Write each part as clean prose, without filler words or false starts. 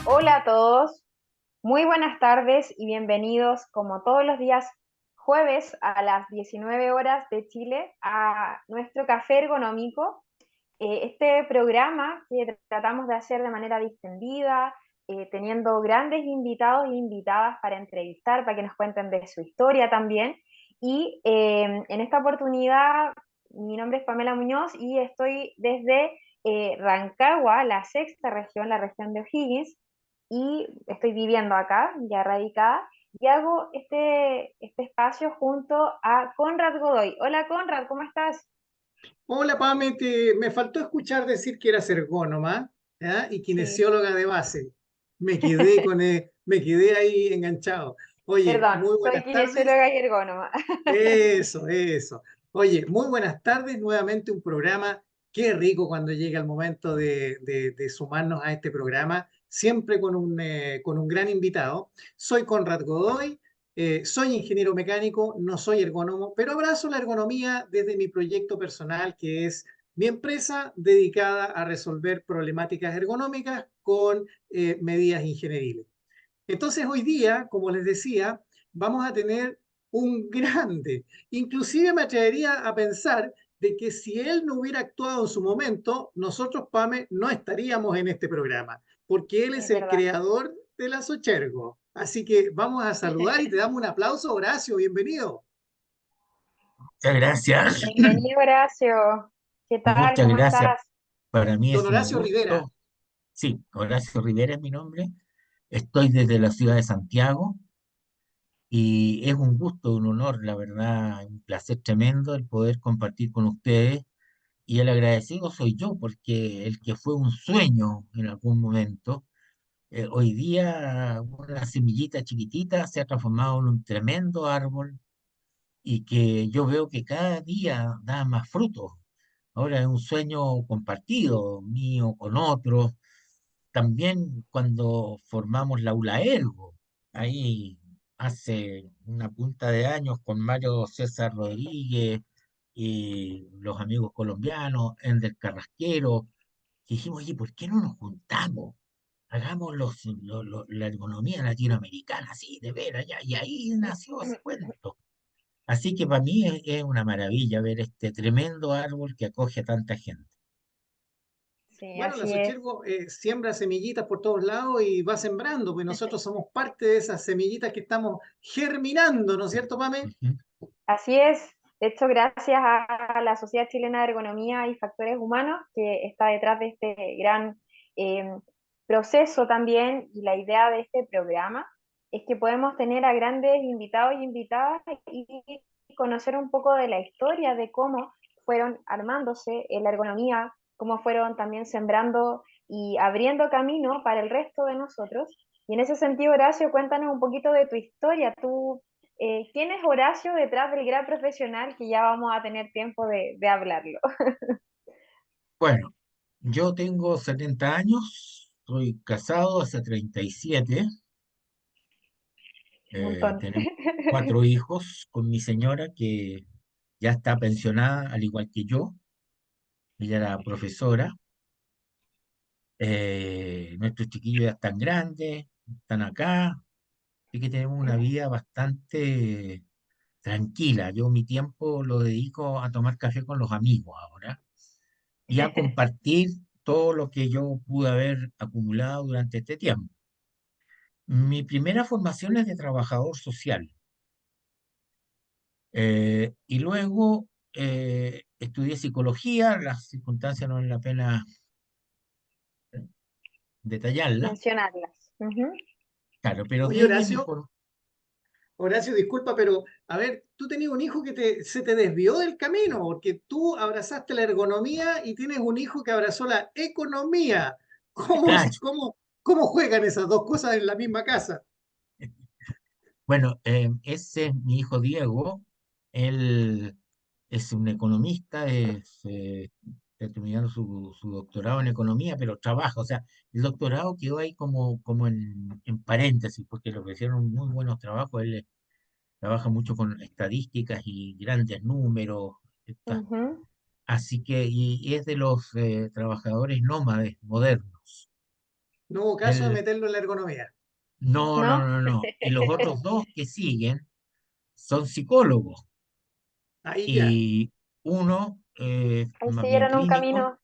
Hola a todos, muy buenas tardes y bienvenidos como todos los días jueves a las 19 horas de Chile a nuestro café ergonómico. Este programa que tratamos de hacer de manera distendida, teniendo grandes invitados e invitadas para entrevistar, para que nos cuenten de su historia también. Y en esta oportunidad, mi nombre es Pamela Muñoz y estoy desde Rancagua, la sexta región, la región de O'Higgins, y estoy viviendo acá, ya radicada, y hago este espacio junto a Conrad Godoy. Hola Conrad, ¿cómo estás? Hola, Pame, me faltó escuchar decir que eras ergónoma, ¿ya? Y Sí, kinesióloga de base. Me quedé ahí enganchado. Oye, perdón, muy soy buenas tardes. kinesióloga y ergónoma. Eso. Oye, muy buenas tardes. Nuevamente un programa. Qué rico cuando llega el momento de sumarnos a este programa, siempre con un gran invitado. Soy Conrad Godoy, soy ingeniero mecánico, no soy ergónomo, pero abrazo la ergonomía desde mi proyecto personal, que es mi empresa dedicada a resolver problemáticas ergonómicas con medidas ingenieriles. Entonces hoy día, como les decía, vamos a tener un grande. Inclusive me atrevería a pensar de que si él no hubiera actuado en su momento, nosotros, Pame, no estaríamos en este programa, porque él es Es el verdad. creador de la Sochergo. Así que vamos a saludar y te damos un aplauso, Horacio, bienvenido. Muchas gracias, Bienvenido, Horacio. ¿Qué tal? muchas ¿Cómo gracias. estás? Para mí Don es un Horacio Rivera. gusto. Sí, Horacio Rivera es mi nombre. Estoy desde la ciudad de Santiago y es un gusto, un honor, la verdad, un placer tremendo el poder compartir con ustedes. Y el agradecido soy yo, porque el que fue un sueño en algún momento, hoy día una semillita chiquitita se ha transformado en un tremendo árbol y que yo veo que cada día da más frutos. Ahora es un sueño compartido, mío con otros. También cuando formamos la ULA Ergo, ahí hace una punta de años con Mario César Rodríguez y los amigos colombianos, Ender Carrasquero, que dijimos, oye, ¿por qué no nos juntamos? Hagamos la ergonomía latinoamericana, sí, de veras, ya. Y ahí nació ese cuento. Así que para mí es una maravilla ver este tremendo árbol que acoge a tanta gente. Sí, Bueno, la así es. Sochergo siembra semillitas por todos lados y va sembrando, pues nosotros somos parte de esas semillitas que estamos germinando, ¿no es cierto, Pame? Ujú. Así es. De hecho, gracias a la Sociedad Chilena de Ergonomía y Factores Humanos, que está detrás de este gran eh, proceso también, y la idea de este programa es que podemos tener a grandes invitados y invitadas y conocer un poco de la historia de cómo fueron armándose en la ergonomía, cómo fueron también sembrando y abriendo camino para el resto de nosotros. Y en ese sentido, Horacio, cuéntanos un poquito de tu historia. ¿Quién es Horacio detrás del gran profesional que ya vamos a tener tiempo de hablarlo? Bueno, yo tengo 70 años, soy casado hace 37, Un montón. tenemos 4 hijos con mi señora que ya está pensionada, al igual que yo. Ella era profesora. Nuestros chiquillos ya están grandes, están acá, así que tenemos una vida bastante tranquila. Yo mi tiempo lo dedico a tomar café con los amigos ahora y a compartir todo lo que yo pude haber acumulado durante este tiempo. Mi primera formación es de trabajador social, y luego estudié psicología. Las circunstancias no valen la pena detallarlas, Mencionarlas. Ujú. claro, pero Oye, desde mi Horacio, Horacio, disculpa, pero a ver, tú tenías un hijo que se te desvió del camino, porque tú abrazaste la ergonomía y tienes un hijo que abrazó la economía. ¿Cómo, claro, cómo juegan esas dos cosas en la misma casa? bueno, ese es mi hijo Diego. Él es un economista, está terminando su doctorado en economía, pero trabaja, o sea, el doctorado quedó ahí como en paréntesis, porque le ofrecieron muy buenos trabajos. Él trabaja mucho con estadísticas y grandes números, Ujú. así que y es de los trabajadores nómades modernos. No hubo caso de El, meterlo en la ergonomía. no, no, ¿no? no, no. Y los otros dos que siguen son psicólogos. Ahí ya. Y uno Ahí más bien siguieron un clínico, camino.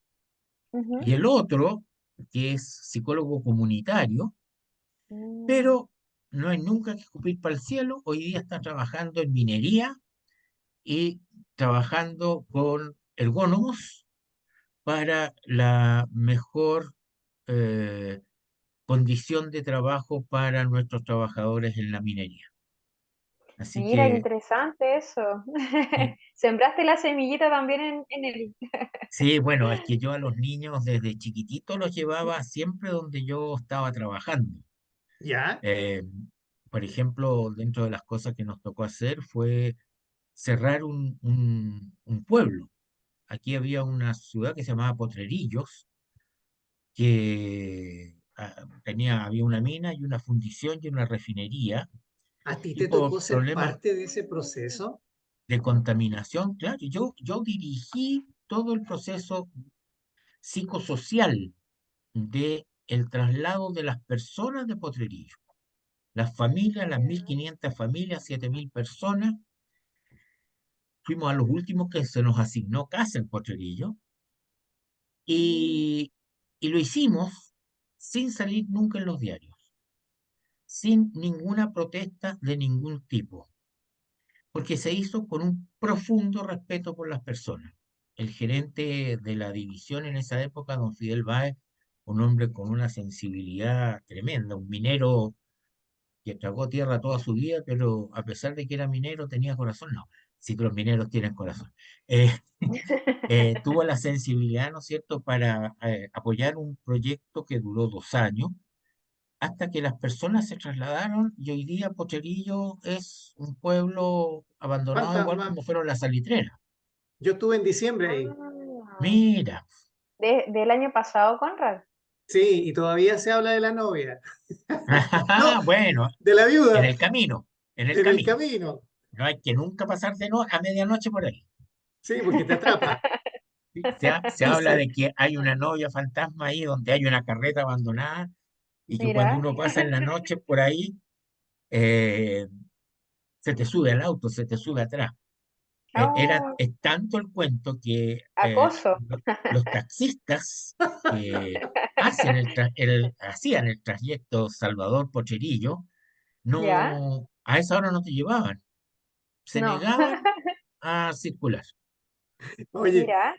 Ujú. y el otro que es psicólogo comunitario, Mm. pero no hay nunca que escupir para el cielo. Hoy día está trabajando en minería y trabajando con ergónomos para la mejor eh, condición de trabajo para nuestros trabajadores en la minería. Así Mira, qué que interesante eso. sí, Sembraste la semillita también en él. sí, bueno, es que yo a los niños desde chiquitito los llevaba siempre donde yo estaba trabajando. Ya. Eh, por ejemplo, dentro de las cosas que nos tocó hacer fue cerrar un pueblo. Aquí había una ciudad que se llamaba Potrerillos, que había una mina y una fundición y una refinería, ¿A ti y te por tocó ser problemas parte de ese proceso? de contaminación, claro, yo dirigí todo el proceso psicosocial de el traslado de las personas de Potrerillos. Las familias, las 1.500 familias, 7.000 personas, fuimos a los últimos que se nos asignó casa en Potrerillos, Mm. y, y lo hicimos sin salir nunca en los diarios, sin ninguna protesta de ningún tipo, porque se hizo con un profundo respeto por las personas. El gerente de la división en esa época, don Fidel Báez, un hombre con una sensibilidad tremenda, un minero que tragó tierra toda su vida, pero a pesar de que era minero tenía corazón. No, sí que los mineros tienen corazón. Eh, tuvo la sensibilidad, ¿no es cierto?, para apoyar un proyecto que duró 2 años, hasta que las personas se trasladaron, y hoy día Pocherillo es un pueblo abandonado igual Fantasma. como fueron las salitreras. Yo estuve en diciembre ahí. Ah, Mira, del año pasado, Conrad. Sí, y todavía se habla de la novia. No, bueno, de la en viuda, el camino, en el en el camino. camino. No hay que nunca pasar a medianoche por ahí. Sí, porque te atrapa. ¿Sí? Se habla Entonces, de que hay una novia fantasma ahí donde hay una carreta abandonada, y que cuando Mira. uno pasa en la noche por ahí, eh, se te sube al auto, se te sube atrás. Oh, Es tanto el cuento que acoso. los taxistas que hacían el trayecto Salvador-Pocherillo, ¿Ya? no, a esa hora no te llevaban, se No. negaban a circular. oye, Mira.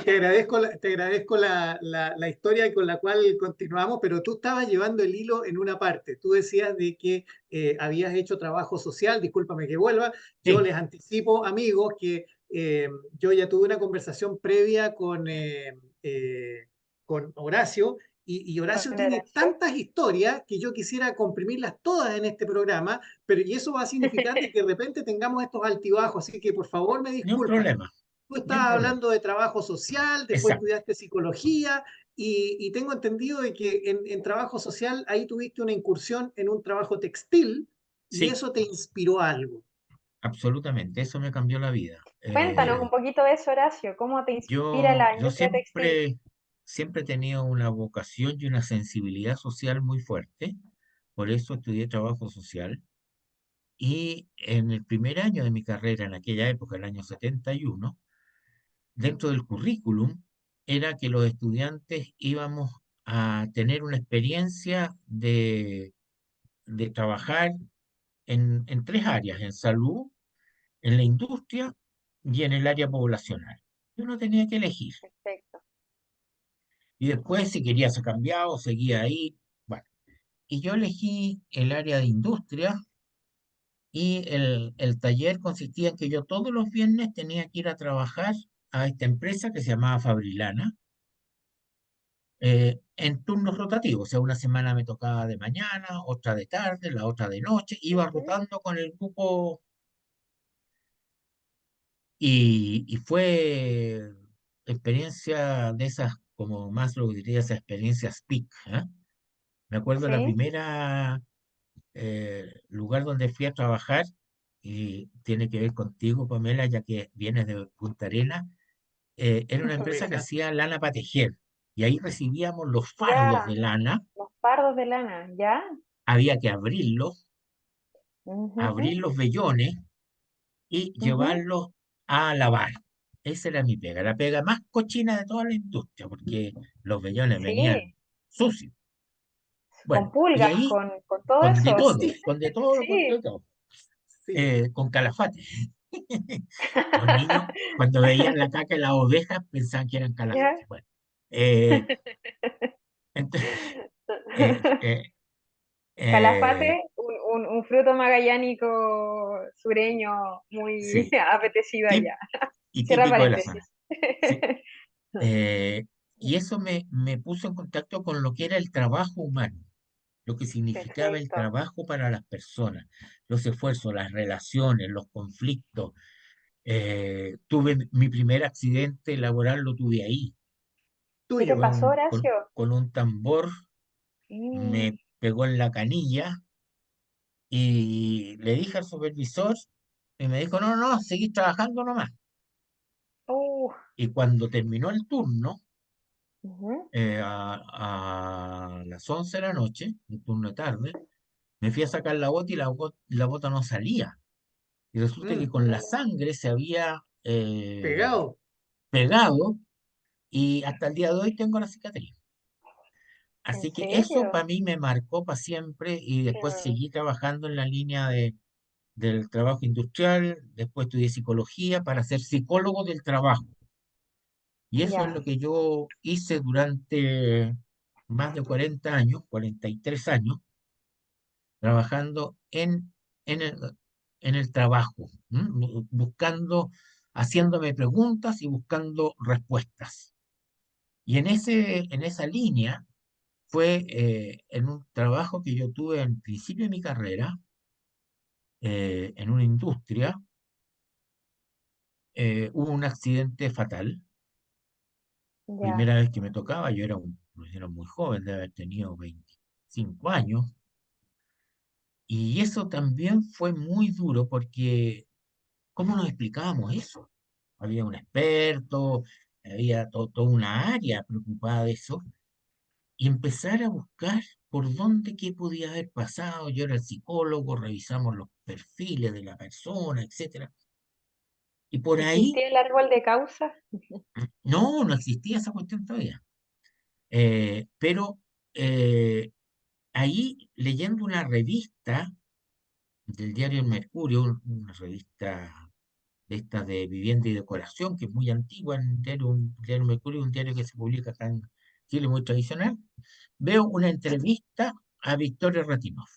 te agradezco la historia con la cual continuamos, pero tú estabas llevando el hilo en una parte. Tú decías de que habías hecho trabajo social, discúlpame que vuelva. Yo Sí, les anticipo, amigos, que yo ya tuve una conversación previa con Horacio, y Horacio Con tiene Horacio. tantas historias que yo quisiera comprimirlas todas en este programa, pero y eso va a significar de que de repente tengamos estos altibajos, así que por favor me ni un disculpas. problema, Tú ni un estabas problema. hablando de trabajo social, después Exacto. estudiaste psicología, y tengo entendido de que en trabajo social ahí tuviste una incursión en un trabajo textil y Sí, eso te inspiró a algo. absolutamente. Eso me cambió la vida. Cuéntanos un poquito de eso, Horacio. ¿Cómo te inspira la Yo industria textil? siempre he tenido una vocación y una sensibilidad social muy fuerte, por eso estudié trabajo social. Y en el primer año de mi carrera, en aquella época, el año 71, dentro del currículum era que los estudiantes íbamos a tener una experiencia de trabajar en tres áreas: en salud, en la industria y en el área poblacional. Yo no tenía que elegir. Perfecto. Y después, si quería ser cambiado, seguía ahí. Bueno, y yo elegí el área de industria, y el taller consistía en que yo todos los viernes tenía que ir a trabajar a esta empresa que se llamaba Fabrilana, en turnos rotativos. O sea, una semana me tocaba de mañana, otra de tarde, la otra de noche. Iba Ujú. rotando con el grupo, y fue experiencia de esas, como más lo diría, esas experiencias peak, ¿eh? Me acuerdo la Sí. primera lugar donde fui a trabajar, y tiene que ver contigo, Pamela, ya que vienes de Punta Arenas. Era una empresa que Mira, hacía lana para tejer, y ahí recibíamos los fardos Ya. de lana, Fardos de lana, ¿ya? había que abrir Ujú, los vellones y ujú. llevarlos a lavar. Esa era mi pega, la pega más cochina de toda la industria, porque los vellones venían Sí, sucios. con Bueno, y pulgas, ahí con todo con de eso. todo, con de todo, con de Sí. todo, Sí. con calafate. Los niños, cuando veían la caca de las ovejas, pensaban que eran ¿Ya? calafates. Bueno, eh, entonces, eh, eh, eh, Calafate, un fruto magallánico sureño muy sí, apetecido tip- allá. y Cierra típico de la zona. paréntesis. Sí. Y eso me puso en contacto con lo que era el trabajo humano, lo que significaba el Perfecto. trabajo para las personas, los esfuerzos, las relaciones, los conflictos. Tuve mi primer accidente laboral, lo tuve ahí. ¿Qué te Tuyo. pasó, Horacio? Con un tambor Mm. me pegó en la canilla y le dije al supervisor y me dijo, no, no, seguí trabajando nomás. Uh, Y cuando terminó el turno, ujú. a las 11 de la noche, un turno de tarde, me fui a sacar la bota y la bota no salía. Y resulta que Mm, con la sangre se había pegado. pegado y hasta el día de hoy tengo la cicatriz. ¿En Así que eso serio? para mí me marcó para siempre y después Mm, seguí trabajando en la línea del trabajo industrial, después estudié psicología para ser psicólogo del trabajo. Y eso es ya, lo que yo hice durante más de 40 años, 43 años, trabajando en en el trabajo, buscando, haciéndome preguntas y buscando respuestas. Y en esa línea fue en un trabajo que yo tuve al principio de mi carrera, en una industria, hubo un accidente fatal, ya. primera vez que me tocaba, era muy joven, de haber tenido 25 años, y eso también fue muy duro porque ¿cómo nos explicábamos eso? Había un experto, había toda una área preocupada de eso, y empezar a buscar por dónde qué podía haber pasado. Yo era el psicólogo, revisamos los perfiles de la persona, etcétera. Y por ahí, ¿Existía el árbol de causa? no, no existía esa cuestión todavía. Pero eh, ahí, leyendo una revista del diario El Mercurio, una revista de estas de vivienda y decoración, que es muy antigua, un diario Mercurio, un diario que se publica acá en Chile, muy tradicional, veo una entrevista a Victoria Ratinov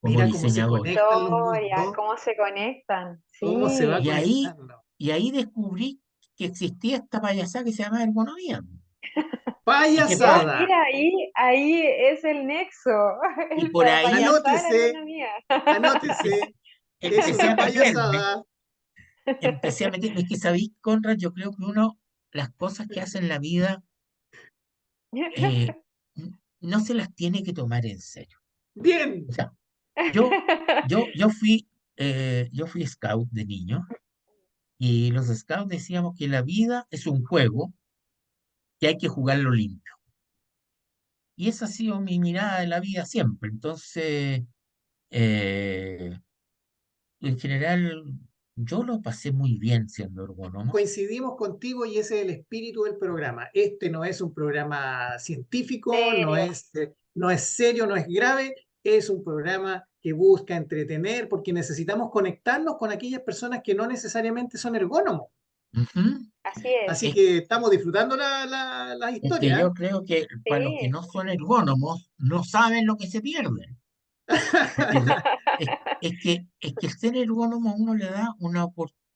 como Mira cómo se diseñadora. conectan los Historias, mundos, cómo se conectan. cómo se va Sí. Y ahí, conectando. y ahí descubrí que existía esta payasada que se llama ergonomía. Y que Ya, por, Payasada. mira, ahí es el nexo, y el por ahí payasar la Anótese, ergonomía. anótese. Es empecé a una meterme, payasada. es que sabéis, Conrad, yo creo que uno, las cosas que hace en la vida, eh, no se las tiene que tomar en serio. Bien. O sea, yo, yo fui scout de niño y los scouts decíamos que la vida es un juego que hay que jugarlo limpio. Y esa ha sido mi mirada de la vida siempre. Entonces, eh, en general, yo lo pasé muy bien siendo ergónomo. Coincidimos contigo y ese es el espíritu del programa. Este no es un programa científico, Serio. no es serio, no es grave, es un programa que busca entretener porque necesitamos conectarnos con aquellas personas que no necesariamente son ergónomos. Ujú. Así es. Así Es, que estamos disfrutando la es que historia. yo creo que para los que Sí. no son ergónomos, no saben lo que se pierden. Porque es, es que el ser ergónomo a uno le da una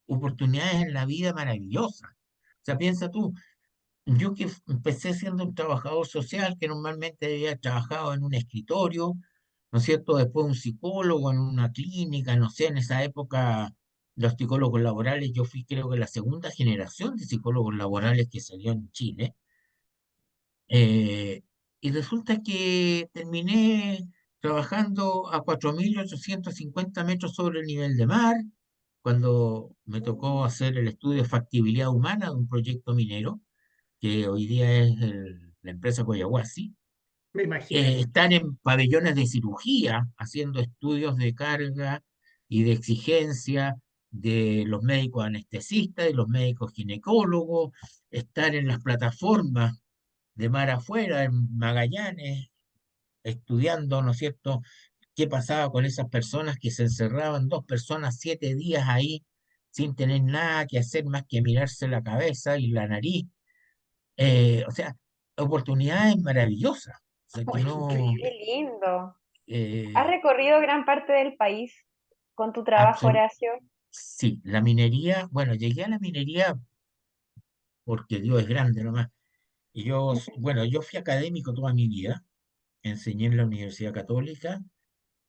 oportunidades en la vida maravillosas. O sea, piensa tú, yo que empecé siendo un trabajador social, que normalmente había trabajado en un escritorio, ¿no es cierto? Después un psicólogo en una clínica, no sé, en esa época los psicólogos laborales, yo fui creo que la segunda generación de psicólogos laborales que salió en Chile. eh, y resulta que terminé trabajando a 4.850 metros sobre el nivel de mar, cuando me tocó hacer el estudio de factibilidad humana de un proyecto minero que hoy día es la empresa Coyahuasi, me imagino. Están en pabellones de cirugía haciendo estudios de carga y de exigencia de los médicos anestesistas, de los médicos ginecólogos, estar en las plataformas de mar afuera, en Magallanes, estudiando, ¿no es cierto?, qué pasaba con esas personas que se encerraban 2 personas 7 días ahí sin tener nada que hacer más que mirarse la cabeza y la nariz. O sea, oportunidades maravillosas. O sea, que Ay, qué no, Qué increíble. lindo. ¿Has eh, recorrido gran parte del país con tu trabajo, absolu- Horacio? sí, la minería, bueno, llegué a la minería porque Dios es grande nomás. Y yo, bueno, yo fui académico toda mi vida, enseñé en la Universidad Católica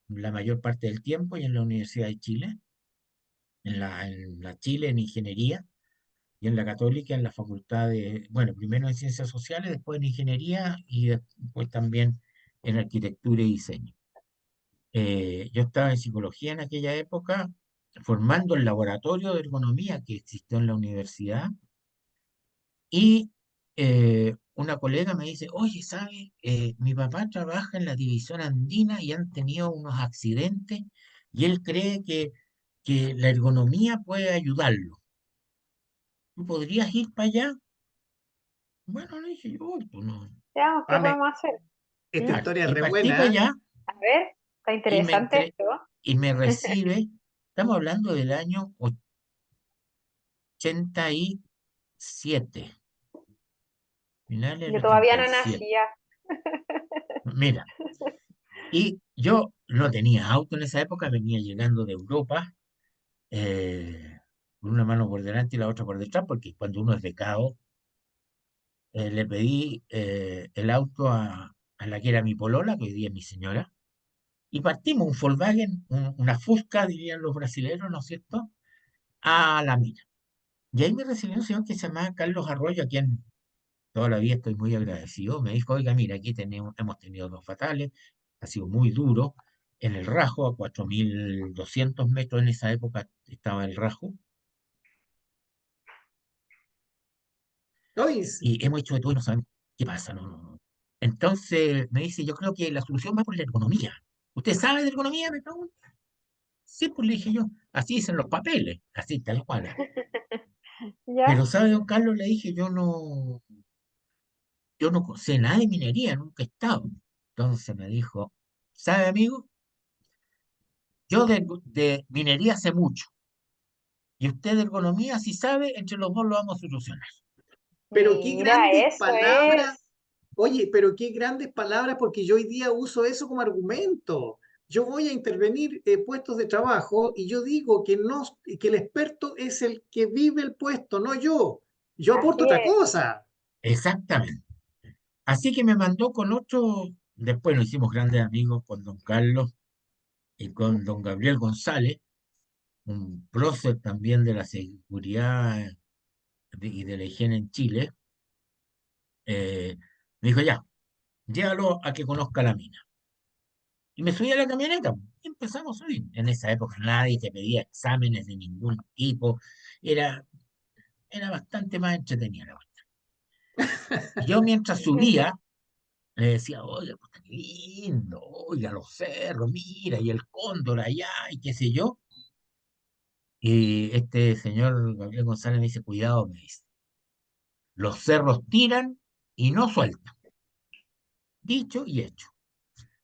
la mayor parte del tiempo y en la Universidad de Chile, en la Chile en ingeniería y en la Católica en la Facultad de, bueno, primero en Ciencias Sociales, después en Ingeniería y después también en Arquitectura y Diseño. Yo estaba en psicología en aquella época, formando el laboratorio de ergonomía que existió en la universidad y una colega me dice, oye, ¿sabes? Mi papá trabaja en la división andina y han tenido unos accidentes y él cree que la ergonomía puede ayudarlo. ¿Tú podrías ir para allá? Bueno, le dije yo, "Voy, pues no". Veamos qué Ah, podemos hacer. esta ¿Mm? historia es Y re partí para buena, ¿eh? allá A ver, está y me, interesante entre, esto. y me recibe, estamos hablando del año 87, finales del Yo todavía ochenta y no siete nacía. Mira, y yo no tenía auto en esa época, venía llegando de Europa, eh, con una mano por delante y la otra por detrás, porque cuando uno es becado, le pedí el auto a la que era mi polola, que hoy día es mi señora, y partimos un Volkswagen, una Fusca, dirían los brasileños, ¿no es cierto?, a la mina. Y ahí me recibió un señor que se llamaba Carlos Arroyo, a quien toda la vida estoy muy agradecido. Me dijo, oiga, mira, aquí hemos tenido 2 fatales, ha sido muy duro. En el Rajo, a 4.200 metros en esa época estaba el Rajo, Oye, y hemos hecho de todo y no sabemos qué pasa. No, no, no. Entonces me dice, yo creo que la solución va por la ergonomía. ¿Usted sabe de ergonomía? Me pregunta. Sí, pues le dije yo, así dicen los papeles, así tal cual. ¿Ya? Pero sabe, don Carlos, le dije, yo no sé nada de minería, nunca he estado. Entonces me dijo, ¿sabe, amigo? Yo de minería sé mucho, y usted de ergonomía, si sabe, entre los dos lo vamos a solucionar. pero qué Mira, grandes eso palabras. es. Oye, pero qué grandes palabras porque yo hoy día uso eso como argumento. Yo voy a intervenir puestos de trabajo y yo digo que no, que el experto es el que vive el puesto, no yo. Yo aporto Así otra es. cosa. Exactamente. Así que me mandó con otro, después nos hicimos grandes amigos con don Carlos y con don Gabriel González, un prócer también de la seguridad y de la higiene en Chile. Me dijo, ya, llévalo a que conozca la mina. Y me subí a la camioneta y empezamos a subir. En esa época nadie te pedía exámenes de ningún tipo. Era, era bastante más entretenida la cuestión. Y yo mientras subía, le decía, oye, pues qué lindo, oiga, los cerros, mira, y el cóndor allá, y qué sé yo. Y este señor Gabriel González me dice, cuidado, me dice, los cerros tiran y no sueltan. Dicho y hecho.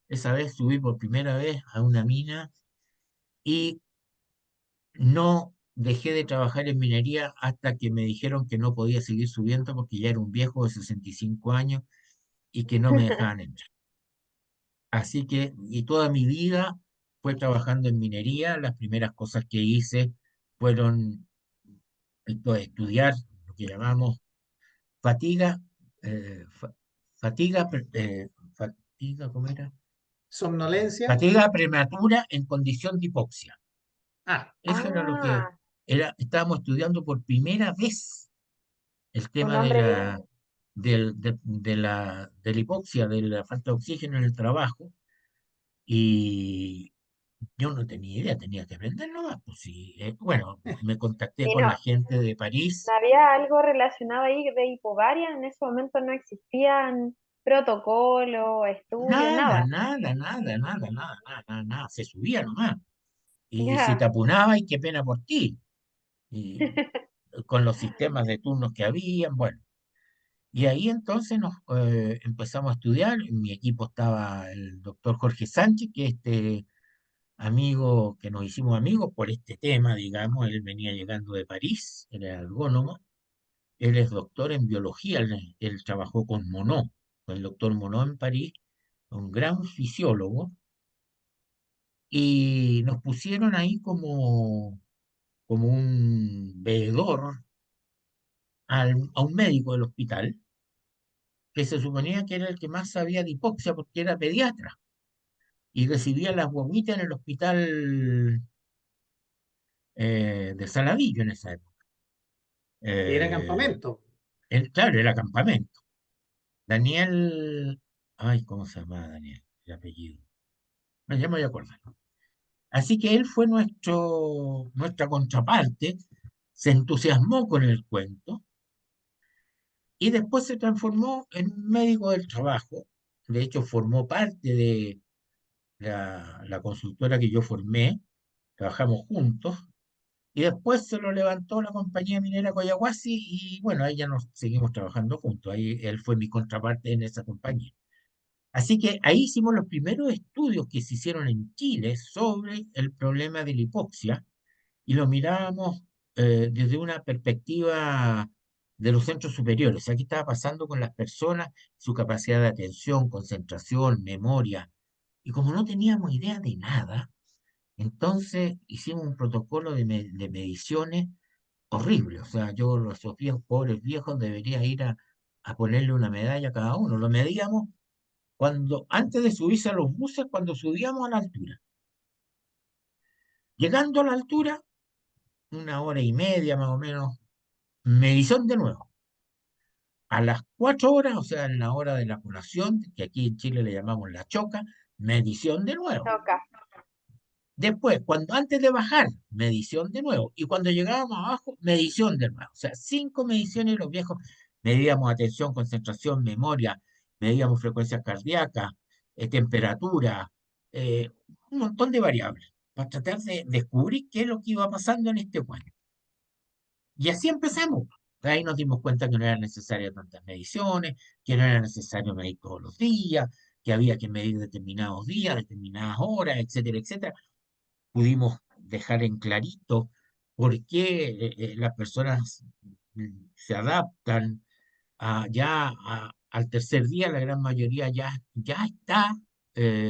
Esa vez subí por primera vez a una mina y no dejé de trabajar en minería hasta que me dijeron que no podía seguir subiendo porque ya era un viejo de 65 años y que no me dejaban entrar. Así que, y toda mi vida fue trabajando en minería. Las primeras cosas que hice fueron estudiar lo que llamamos fatiga, fatiga, ¿cómo era? Somnolencia. Fatiga prematura en condición de hipoxia. Ah, Eso era lo que Ah, estábamos estudiando por primera vez, el un tema de nombre bien. la hipoxia, de la falta de oxígeno en el trabajo, y yo no tenía idea, tenía que aprender nomás. Pues sí, bueno, me contacté Y con no, la gente de ¿no París. había algo relacionado ahí de hipobaria? En ese momento no existían. protocolo, estudios, Nada, nada. nada, nada, nada, nada, nada, nada. Se subía nomás. Y si te Ya. apunaba, y qué pena por ti. Y con los sistemas de turnos que habían, bueno. Y ahí entonces nos empezamos a estudiar. En mi equipo estaba el doctor Jorge Sánchez, que este amigo, que nos hicimos amigos por este tema, digamos. Él venía llegando de París, era ergónomo. Él es doctor en biología, él trabajó con Monod, con el doctor Monod en París, un gran fisiólogo, y nos pusieron ahí como un veedor a un médico del hospital, que se suponía que era el que más sabía de hipoxia porque era pediatra, y recibía las guaguitas en el hospital de Saladillo en esa época. Era Eh, campamento. claro, era campamento. Daniel, ay, ¿cómo se llama Daniel? El apellido. No, ya me voy a acordar. Así que él fue nuestra contraparte, se entusiasmó con el cuento y después se transformó en un médico del trabajo. De hecho, formó parte de la consultora que yo formé, trabajamos juntos y después se lo levantó la compañía minera Coyahuasi y bueno, ahí ya nos seguimos trabajando juntos. Ahí él fue mi contraparte en esa compañía. Así que ahí hicimos los primeros estudios que se hicieron en Chile sobre el problema de la hipoxia y lo mirábamos desde una perspectiva de los centros superiores. O sea, qué estaba pasando con las personas, su capacidad de atención, concentración, memoria. Y como no teníamos idea de nada, entonces hicimos un protocolo de mediciones horrible. O sea, yo los esos viejos, pobres viejos, debería ir a ponerle una medalla a cada uno. Lo medíamos antes de subirse a los buses, cuando subíamos a la altura. Llegando a la altura, 1 hora y media más o menos, medición de nuevo. A las 4 horas, o sea, en la hora de la colación, que aquí en Chile le llamamos la choca, medición de nuevo. Toca. Después, antes de bajar, medición de nuevo. Y cuando llegábamos abajo, medición de nuevo. O sea, 5 mediciones los viejos. Medíamos atención, concentración, memoria, medíamos frecuencia cardíaca, temperatura, eh, un montón de variables, para tratar de descubrir qué es lo que iba pasando en este cuadro. Y así empezamos. Ahí nos dimos cuenta que no eran necesarias tantas mediciones, que no era necesario medir todos los días, que había que medir determinados días, determinadas horas, etcétera, etcétera. Pudimos dejar en clarito por qué las personas se adaptan al tercer día, la gran mayoría ya está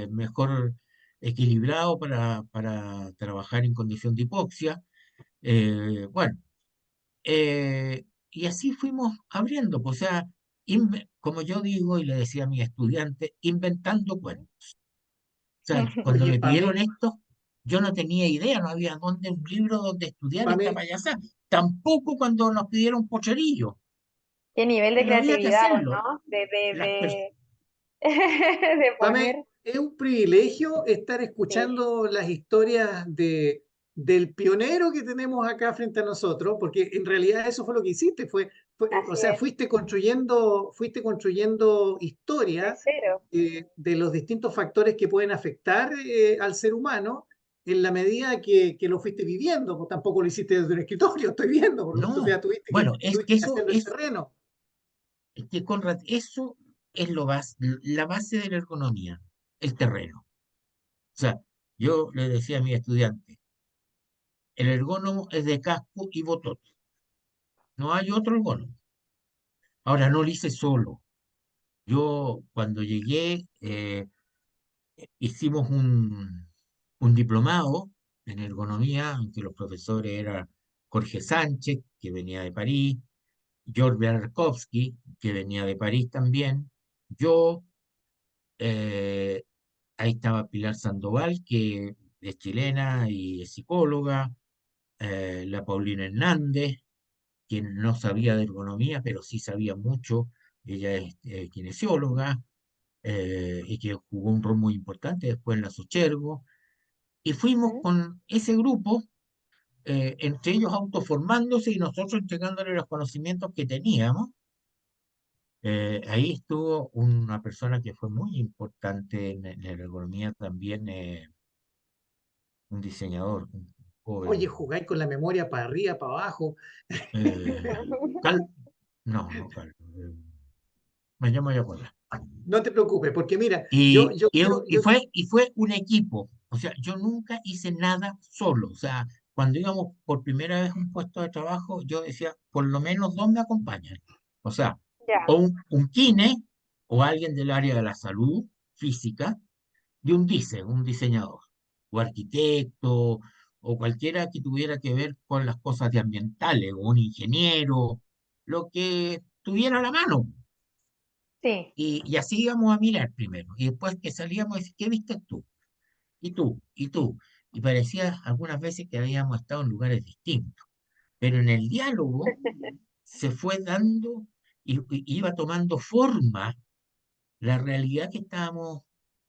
mejor equilibrado para trabajar en condición de hipoxia. Bueno, y así fuimos abriendo, pues, o sea, como yo digo y le decía a mi estudiante, inventando cuentos. O sea, cuando Oye, me pidieron esto, yo no tenía idea, no había un libro donde estudiar esta Pame, payasada. Tampoco cuando nos pidieron pocherillo, Qué nivel de pero había que creatividad, hacerlo. ¿no? Las pers- De Pame, poner. es un privilegio estar Sí, escuchando las historias del pionero que tenemos acá frente a nosotros, porque en realidad eso fue lo que hiciste, o así sea, es. fuiste construyendo De historia cero. de los distintos factores que pueden afectar al ser humano en la medida que lo fuiste viviendo, pues tampoco lo hiciste desde un escritorio, estoy viendo, por lo tanto, o No, sea, tuviste que, bueno, es que tuviste que hacerlo en terreno. Conrad, eso es la base de la ergonomía, el terreno. O sea, yo le decía a mi estudiante, el ergónomo es de casco y botón, no hay otro ergónomo. Ahora, no lo hice solo. Yo cuando llegué, hicimos un diplomado en ergonomía, en que los profesores eran Jorge Sánchez, que venía de París, George Berkowski, que venía de París también, yo, eh, ahí estaba Pilar Sandoval, que es chilena y es psicóloga, la Paulina Hernández, quien no sabía de ergonomía, pero sí sabía mucho, ella es kinesióloga, y que jugó un rol muy importante después en la Sochergo, y fuimos ¿Mm? con ese grupo, entre ellos autoformándose y nosotros entregándole los conocimientos que teníamos, Ahí estuvo una persona que fue muy importante en la ergonomía también, un diseñador, un Oye, joven. jugáis con la memoria para arriba, para abajo. eh, Cal- no, no, me llamo yo. No te preocupes, porque mira, yo, Y, yo y, quiero, y yo, fue, y fue un equipo. O sea, yo nunca hice nada solo. O sea, cuando íbamos por primera vez a un puesto de trabajo, yo decía, por lo menos dos me acompañan. O sea, Ya, o un kine, o alguien del área de la salud física, y un diseñador, o arquitecto, o cualquiera que tuviera que ver con las cosas de ambientales, o un ingeniero, lo que tuviera a la mano. sí. Y así íbamos a mirar primero. Y después que salíamos, decir, ¿qué viste tú? Y tú, y tú. Y parecía algunas veces que habíamos estado en lugares distintos. Pero en el diálogo se fue dando y iba tomando forma la realidad que estábamos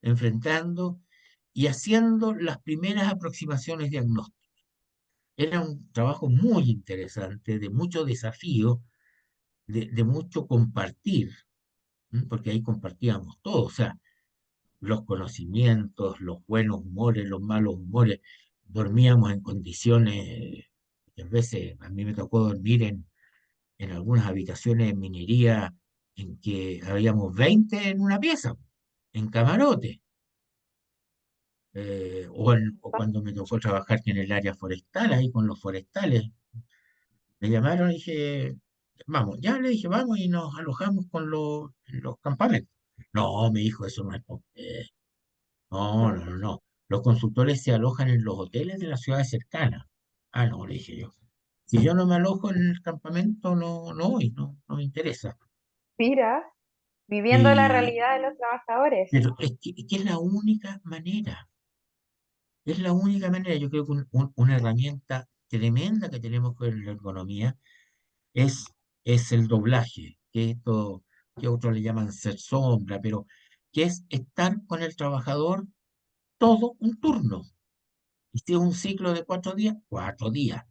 enfrentando y haciendo las primeras aproximaciones diagnósticas. Era un trabajo muy interesante, de mucho desafío, de mucho compartir, porque ahí compartíamos todo. O sea, los conocimientos, los buenos humores, los malos humores. Dormíamos en condiciones, a veces a mí me tocó dormir en algunas habitaciones de minería en que habíamos 20 en una pieza, en camarote. O cuando me tocó trabajar en el área forestal, ahí con los forestales. Me llamaron y dije, vamos, ya le dije, vamos y nos alojamos con en los campamentos. No, me dijo, eso no es posible. No, no, no, no. Los consultores se alojan en los hoteles de las ciudades cercanas. Ah, no, le dije yo. Si yo no me alojo en el campamento, no, no voy, no, no me interesa. Mira, viviendo la Y, realidad de los trabajadores. pero es que es la única manera, es la única manera. Yo creo que una herramienta tremenda que tenemos con la economía es, es el doblaje, que esto, que otros le llaman ser sombra, pero que es estar con el trabajador todo un turno. Y si es un ciclo de 4 días, 4 días.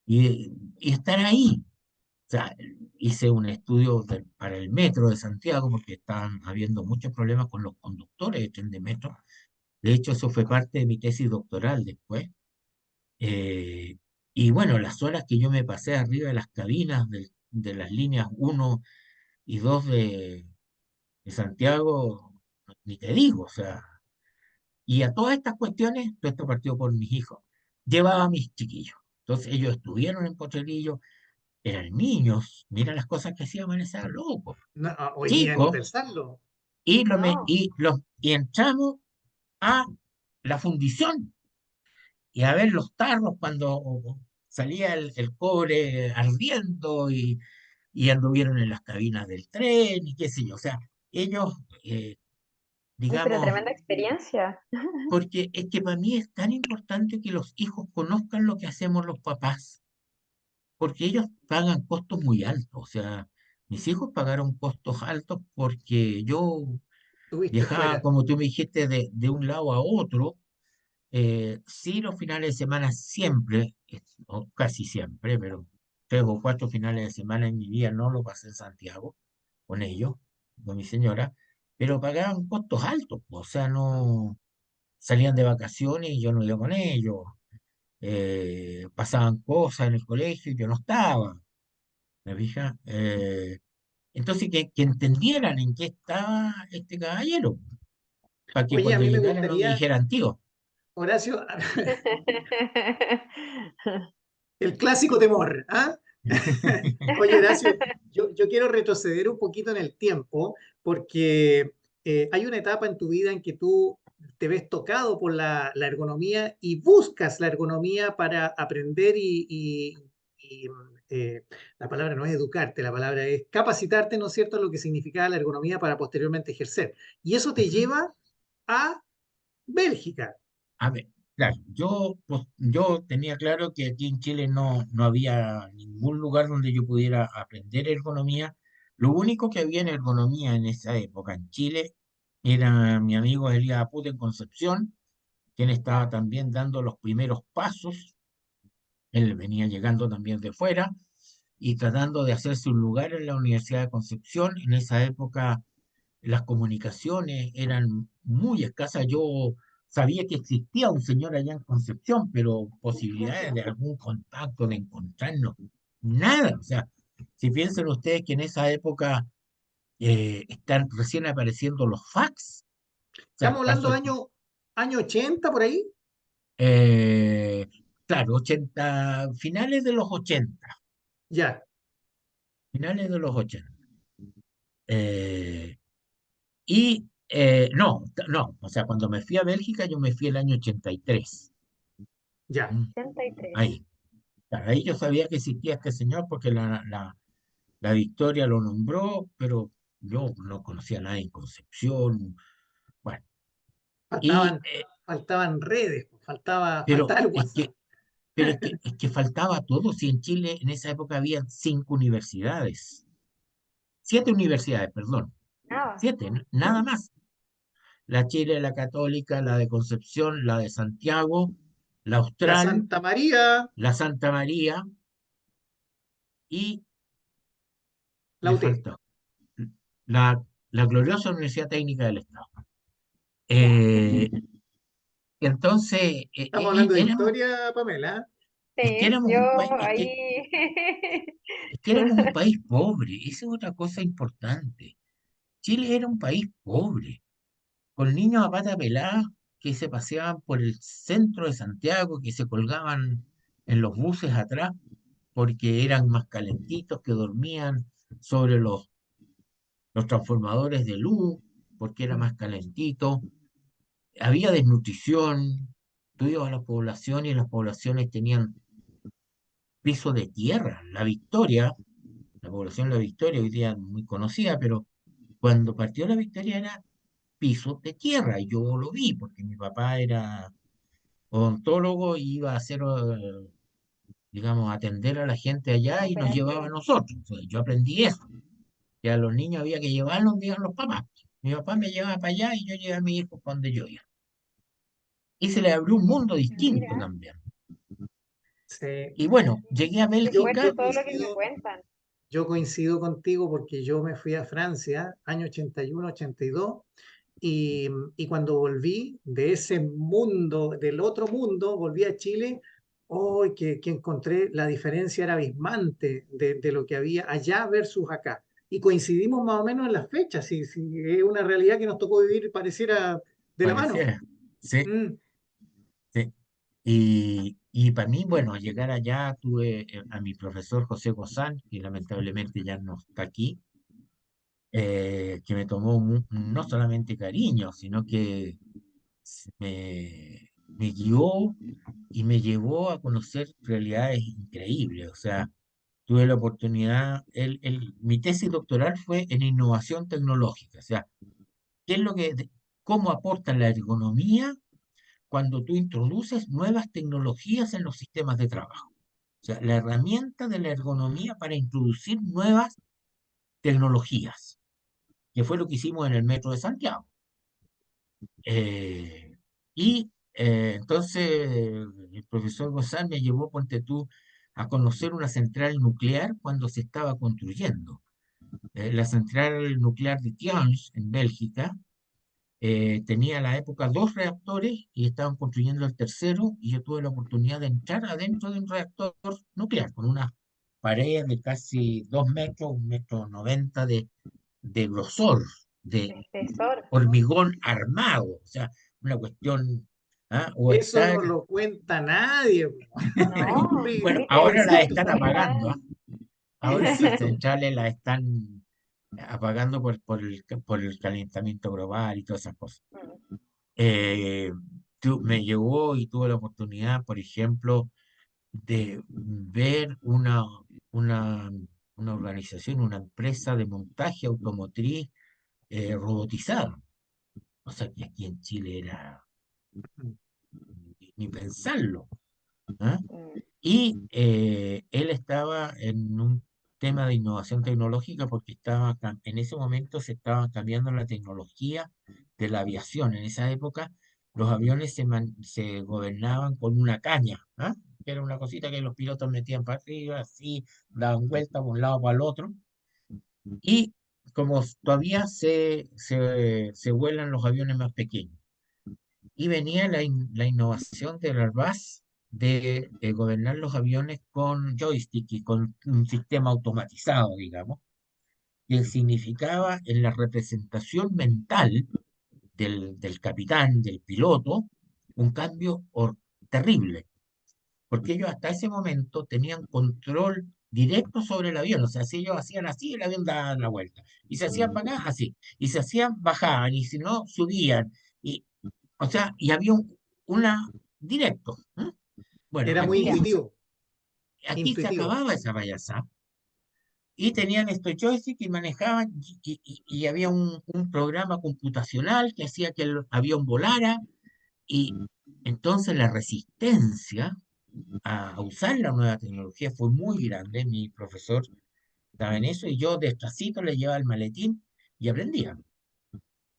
Y estar ahí. O sea, hice un estudio para el metro de Santiago porque estaban habiendo muchos problemas con los conductores de tren de metro. De hecho, eso fue parte de mi tesis doctoral después. Eh, y bueno, las horas que yo me pasé arriba de las cabinas de las líneas uno y 2 de Santiago, ni te digo, o sea, y a todas estas cuestiones, todo esto partió por mis hijos. Llevaba a mis chiquillos. Entonces ellos estuvieron en Potrerillo, eran niños, mira las cosas que hacían, estaban locos, no, hoy día ni chicos, pensarlo. No, y entramos a la fundición y a ver los tarros cuando salía el cobre ardiendo y anduvieron en las cabinas del tren y qué sé yo. O sea, ellos, uy, pero digamos, tremenda experiencia. porque es que para mí es tan importante que los hijos conozcan lo que hacemos los papás, porque ellos pagan costos muy altos. O sea, mis hijos pagaron costos altos porque yo Estuviste viajaba, fuera. como tú me dijiste, de un lado a otro. Sí, los finales de semana siempre, o casi siempre, pero 3 o 4 finales de semana en mi vida no lo pasé en Santiago con ellos, con mi señora, pero pagaban costos altos. O sea, no salían de vacaciones y yo no iba con ellos. Pasaban cosas en el colegio y yo no estaba. ¿Me fijas? Entonces, que entendieran en qué estaba este caballero, para que Oye, a cuando mí me llegara no me gustaría, dijeran tío. Horacio, el clásico temor, ¿ah? Oye, Horacio, yo quiero retroceder un poquito en el tiempo porque hay una etapa en tu vida en que tú te ves tocado por la ergonomía y buscas la ergonomía para aprender y, la palabra no es educarte, la palabra es capacitarte, ¿no es cierto?, lo que significaba la ergonomía para posteriormente ejercer. Y eso te Ujú. lleva a Bélgica. A ver, claro, yo tenía claro que aquí en Chile no había ningún lugar donde yo pudiera aprender ergonomía. Lo único que había en ergonomía en esa época en Chile era mi amigo Elías Apute en Concepción, quien estaba Ya, también dando los primeros pasos. Él venía llegando también de fuera y tratando de hacerse un lugar en la Universidad de Concepción. En esa época las comunicaciones eran muy escasas. Yo sabía que existía un señor allá en Concepción, pero posibilidades de algún contacto, de encontrarnos, nada. O sea, si piensan ustedes que en esa época están recién apareciendo los fax, o sea, Estamos hablando año 80 por ahí. eh, claro, 80, finales de los 80, Ya, finales de los 80. Eh, no, no, o sea, cuando me fui a Bélgica, yo me fui el año 83. ya. ¿Mm? 83. Ahí, claro, ahí yo sabía que existía este señor porque la Victoria lo nombró, pero yo no conocía a nadie en Concepción. Bueno, y, Faltaban, faltaban redes, pero faltaba el es WhatsApp. que, es que faltaba todo. Si en Chile en esa época había 5 universidades, 7 universidades, perdón, Nada. 7, nada más. La Chile, la Católica, la de Concepción, la de Santiago, la La Austral, Santa María, la Santa María y la me UT. faltó la gloriosa Universidad Técnica del Estado. Ya. Eh, entonces, Estamos hablando de éramos, historia, Pamela. es que Sí, éramos yo un país, ahí. es que éramos un país pobre. Esa es otra cosa importante. Chile era un país pobre, con niños a pata pelada que se paseaban por el centro de Santiago, que se colgaban en los buses atrás porque eran más calentitos, que dormían sobre los transformadores de luz, porque era más calentito. Había desnutrición. Tú ibas a la población y las poblaciones tenían piso de tierra. La población de La Victoria, hoy día muy conocida, pero cuando partió La Victoria era piso de tierra. Y yo lo vi porque mi papá era odontólogo y iba a hacer, digamos, atender a la gente allá y nos llevaba a Operación. nosotros. O sea, yo aprendí eso, que a los niños había que llevarlos donde iban los papás. Mi papá me llevaba para allá y yo llevaba a mi hijo para donde yo iba. Y se le abrió un mundo distinto Mira, también. Sí. Y bueno, llegué a qué Yo, Bélgica. fuerte yo todo lo que me coincido, cuentan. yo coincido contigo porque yo me fui a Francia, año 81, 82, y cuando volví de ese mundo, del otro mundo, volví a Chile, oh, que encontré la diferencia era abismante de lo que había allá versus acá. Y coincidimos más o menos en las fechas, si es una realidad que nos tocó vivir, pareciera de la mano. Pareciera. Sí, Mm, sí. Y para mí, bueno, llegar allá tuve a mi profesor José Gozán, que lamentablemente ya no está aquí, que me tomó no solamente cariño, sino que me guió y me llevó a conocer realidades increíbles. O sea, tuve la oportunidad, mi tesis doctoral fue en innovación tecnológica. O sea, ¿qué es cómo aporta la ergonomía cuando tú introduces nuevas tecnologías en los sistemas de trabajo? O sea, la herramienta de la ergonomía para introducir nuevas tecnologías, que fue lo que hicimos en el Metro de Santiago. Eh, entonces el profesor González me llevó, ponte tú, a conocer una central nuclear cuando se estaba construyendo. La central nuclear de Tihange, en Bélgica, tenía a la época 2 reactores y estaban construyendo el tercero, y yo tuve la oportunidad de entrar adentro de un reactor nuclear con una pared de casi 2 metros, 1,90 m de grosor, de De espesor. hormigón armado. O sea, una cuestión, ¿ah? O eso estar, no lo cuenta nadie. Es un No, bueno, es ahora las privilegio. están súper. apagando, ¿ah? Ahora esas centrales las están apagando por el calentamiento global y todas esas cosas. Eh, Me llevó y tuve la oportunidad, por ejemplo, de ver una, una organización, una empresa de montaje automotriz robotizada. O sea que aquí en Chile era ni pensarlo. ¿Ah? Y él estaba en un tema de innovación tecnológica porque en ese momento se estaba cambiando la tecnología de la aviación. En esa época los aviones se gobernaban con una caña, ¿ah? que era una cosita que los pilotos metían para arriba, así, daban vuelta de un lado para el otro. Y como todavía se vuelan los aviones más pequeños. Y venía la innovación del Airbus de gobernar los aviones con joystick y con un sistema automatizado, digamos, que significaba en la representación mental del capitán, del piloto, un cambio terrible, porque ellos hasta ese momento tenían control directo sobre el avión, o sea, si ellos hacían así, el avión daba la vuelta, y se hacían para acá, así, y se hacían, bajaban, y si no, subían, y, o sea, y había una directo. ¿Eh? Bueno, Era muy intuitivo, aquí se intuitivo. acababa esa payasada, y tenían estos joysticks y manejaban, y había un programa computacional que hacía que el avión volara, y entonces la resistencia a usar la nueva tecnología fue muy grande. Mi profesor estaba en eso y yo despacito le llevaba el maletín y aprendía.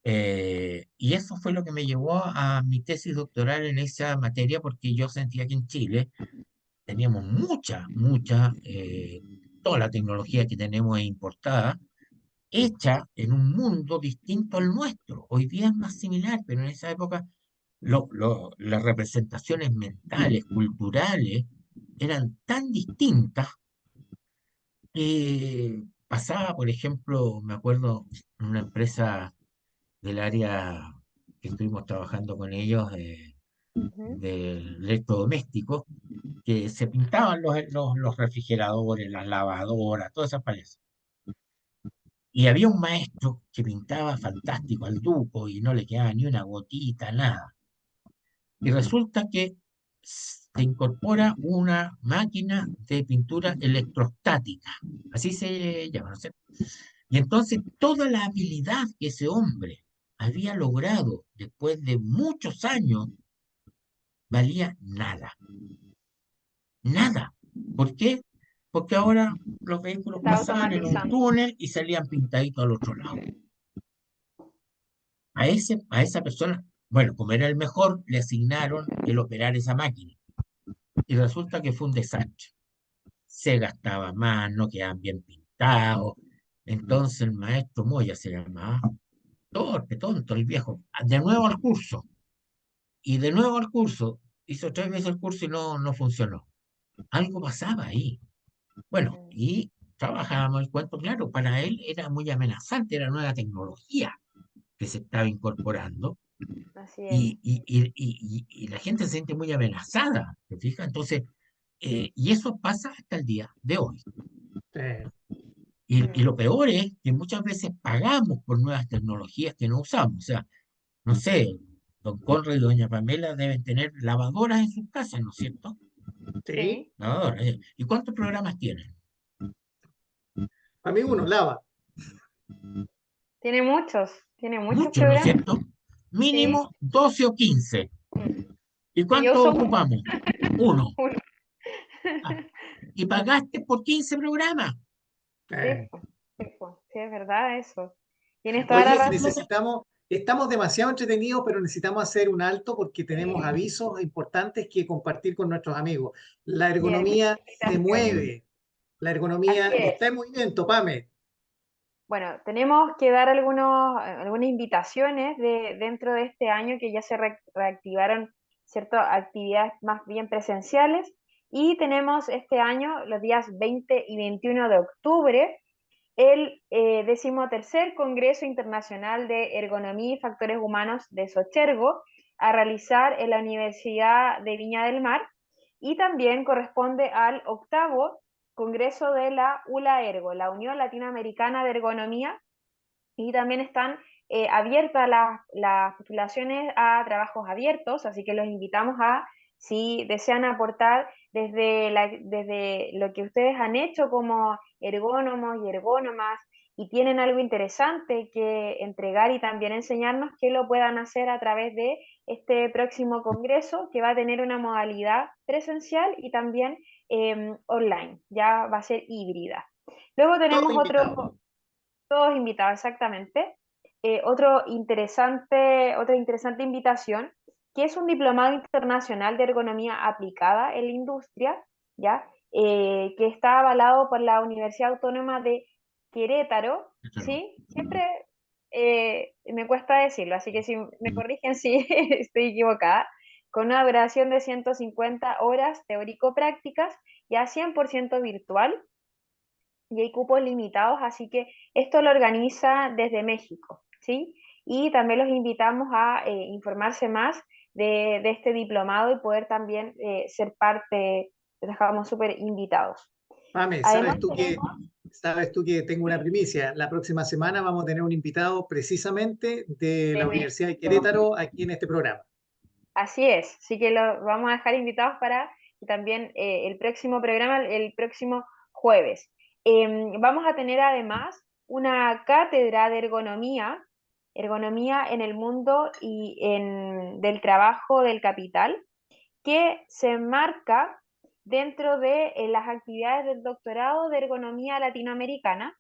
Y eso fue lo que me llevó a mi tesis doctoral en esa materia, porque yo sentía que en Chile teníamos toda la tecnología que tenemos es importada, hecha en un mundo distinto al nuestro. Hoy día es más similar, pero en esa época las representaciones mentales, culturales, eran tan distintas que pasaba, por ejemplo, me acuerdo, en una empresa del área que estuvimos trabajando con ellos, Ujú. del electrodoméstico, que se pintaban los refrigeradores, las lavadoras, todas esas payasas. Y había un maestro que pintaba fantástico al duco y no le quedaba ni una gotita, nada. Y resulta que se incorpora una máquina de pintura electrostática, así se llama, ¿no es cierto? Y entonces toda la habilidad que ese hombre había logrado después de muchos años valía nada, nada. ¿Por qué? Porque ahora los Se vehículos está pasaban en un automatizando. túnel y salían pintaditos al otro lado. A esa persona, bueno, como era el mejor, le asignaron el operar esa máquina. Y resulta que fue un desastre. Se gastaba más, no quedaban bien pintados. Entonces el maestro Moya se llamaba, torpe, tonto, el viejo, de nuevo al curso. Y de nuevo al curso, hizo 3 veces el curso y no funcionó. Algo pasaba ahí. Bueno, Mm, y trabajábamos el cuento, claro, para él era muy amenazante, era nueva tecnología que se estaba incorporando así es. y la gente se siente muy amenazada, ¿te fijas? Entonces, y eso pasa hasta el día de hoy. Eh, Y Mm, lo peor es que muchas veces pagamos por nuevas tecnologías que no usamos. O sea, no sé, don Conrad y doña Pamela deben tener lavadoras en sus casas, ¿no es cierto? sí, sí, Lavadoras. ¿Y cuántos programas tienen? para mí uno lava. tiene muchos Muchos, ¿no es programas. cierto? Sí. Mínimo 12 o 15. Mm. ¿Y Y yo cuántos uso uno. ocupamos? Uno. Uno. Ah, y pagaste por 15 programas. Sí, Eh, pues, sí, pues, sí, es verdad eso. Tienes toda la Oye, razón. estamos demasiado entretenidos, pero necesitamos hacer un alto porque tenemos Sí, avisos importantes que compartir con nuestros amigos. La y hay muchas ergonomía se invitaciones. mueve, la Así ergonomía es. está en movimiento, Pame. Bueno, tenemos que dar algunas invitaciones dentro de este año que ya se reactivaron ciertas actividades más bien presenciales y tenemos este año, los días 20 y 21 de octubre, el 13º Congreso Internacional de Ergonomía y Factores Humanos de Sochergo a realizar en la Universidad de Viña del Mar y también corresponde al 8º Congreso de la ULA Ergo, la Unión Latinoamericana de Ergonomía, y también están abiertas las postulaciones a trabajos abiertos, así que los invitamos a, si desean aportar desde lo que ustedes han hecho como ergónomos y ergónomas y tienen algo interesante que entregar y también enseñarnos, que lo puedan hacer a través de este próximo congreso que va a tener una modalidad presencial y también online, ya va a ser híbrida. Luego Todos tenemos invitados. todos invitados, exactamente. Otra interesante invitación que es un diplomado internacional de ergonomía aplicada en la industria, ¿ya? Que está avalado por la Universidad Autónoma de Querétaro, Claro. ¿sí? Siempre me cuesta decirlo, así que si me corrigen si estoy equivocada, con una duración de 150 horas teórico-prácticas, ya 100% virtual, y hay cupos limitados, así que esto lo organiza desde México, ¿sí? Y también los invitamos a informarse más de este diplomado y poder también ser parte, los dejamos súper invitados. Pame, Además tenemos, sabes tú que tengo una primicia? La próxima semana vamos a tener un invitado precisamente de la de Universidad de México, Querétaro aquí en este programa. así es, así que lo vamos a dejar invitados para también el próximo programa, el próximo jueves. Vamos a tener además una cátedra de ergonomía, ergonomía en el mundo del trabajo del capital, que se enmarca dentro de las actividades del doctorado de ergonomía latinoamericana.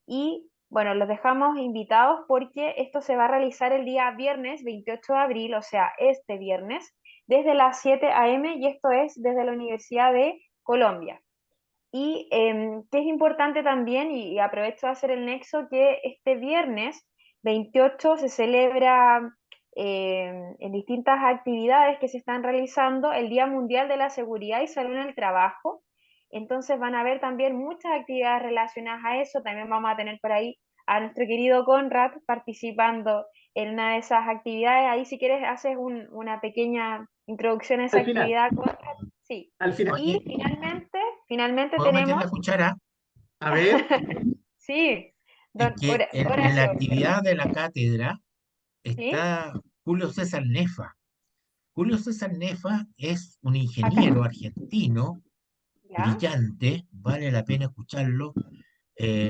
Y bueno, los dejamos invitados porque esto se va a realizar el día viernes 28 de abril, o sea, este viernes, desde las 7 a.m. y esto es desde la Universidad de Colombia. Y que es importante también, y aprovecho de hacer el nexo, que este viernes 28 se celebra en distintas actividades que se están realizando el Día Mundial de la Seguridad y Salud en el Trabajo. Entonces van a haber también muchas actividades relacionadas a eso. También vamos a tener por ahí a nuestro querido Conrad participando en una de esas actividades. Ahí si quieres haces una pequeña introducción a esa Al final, actividad, Conrad. Sí. al final. Y Oye, finalmente ¿puedo meter tenemos, la cuchara? A ver, sí, Es que en la Horacio, actividad perdón, de la cátedra ¿sí? está Julio César Nefa. Julio César Nefa es un Acá, ingeniero argentino ¿ya? brillante, vale la pena escucharlo.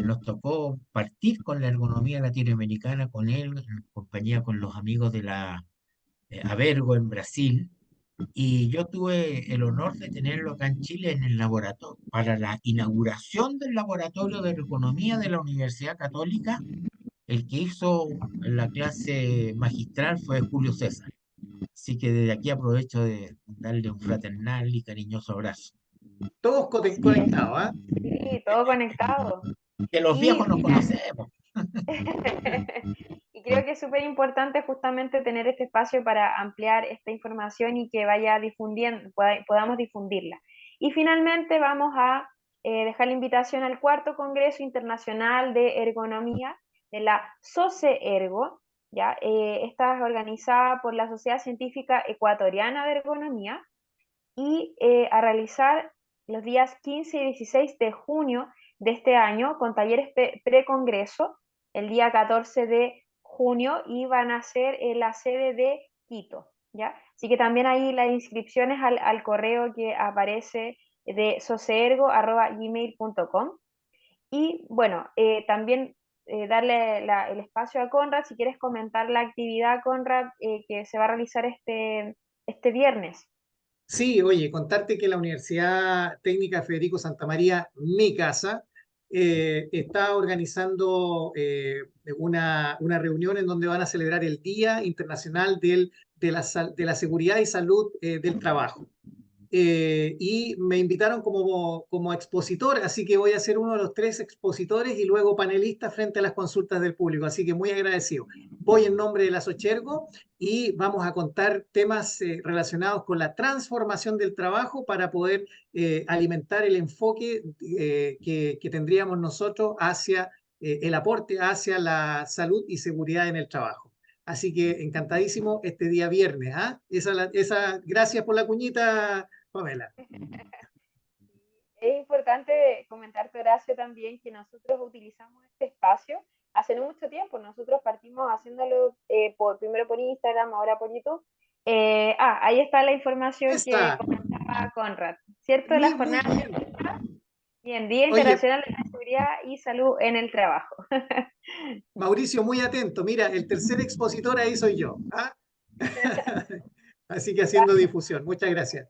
Nos tocó partir con la ergonomía latinoamericana con él, en compañía con los amigos de la Avergo en Brasil, y yo tuve el honor de tenerlo acá en Chile en el laboratorio, para la inauguración del laboratorio de ergonomía de la Universidad Católica. El que hizo la clase magistral fue Julio César. Así que desde aquí aprovecho de darle un fraternal y cariñoso abrazo. todos Así es, conectados, ¿ah? sí, todo conectado. Que los Y viejos nos conocemos. Y creo que es súper importante justamente tener este espacio para ampliar esta información y que vaya difundiendo, podamos difundirla. Y finalmente vamos a dejar la invitación al cuarto Congreso Internacional de Ergonomía de la SOCE Ergo, ¿ya? Esta es organizada por la Sociedad Científica Ecuatoriana de Ergonomía y a realizar los días 15 y 16 de junio de este año con talleres pre-congreso el día 14 de junio y van a ser en la sede de Quito, ¿ya? Así que también ahí las inscripciones al correo que aparece de soceergo@gmail.com. Y bueno, también darle el espacio a Conrad, si quieres comentar la actividad, Conrad, que se va a realizar este viernes. Sí, oye, contarte que la Universidad Técnica Federico Santa María, mi casa, está organizando una reunión en donde van a celebrar el Día Internacional de la Seguridad y Salud del Trabajo. Y me invitaron como expositor, así que voy a ser uno de los tres expositores y luego panelista frente a las consultas del público, así que muy agradecido. Voy en nombre de la Sochergo y vamos a contar temas relacionados con la transformación del trabajo para poder alimentar el enfoque que tendríamos nosotros hacia el aporte hacia la salud y seguridad en el trabajo. Así que encantadísimo este día viernes. ¿Ah? Gracias por la cuñita, Pamela. Es importante comentarte, Horacio, también que nosotros utilizamos este espacio hace no mucho tiempo. Nosotros partimos haciéndolo primero por Instagram, ahora por YouTube. Ahí está la información que Esta, comentaba Conrad, ¿cierto? La muy jornada bien. bien, Día Oye, Internacional de la Seguridad y Salud en el Trabajo. Mauricio, muy atento. Mira, el tercer expositor ahí soy yo. ¿Ah? Así que haciendo difusión. Muchas gracias.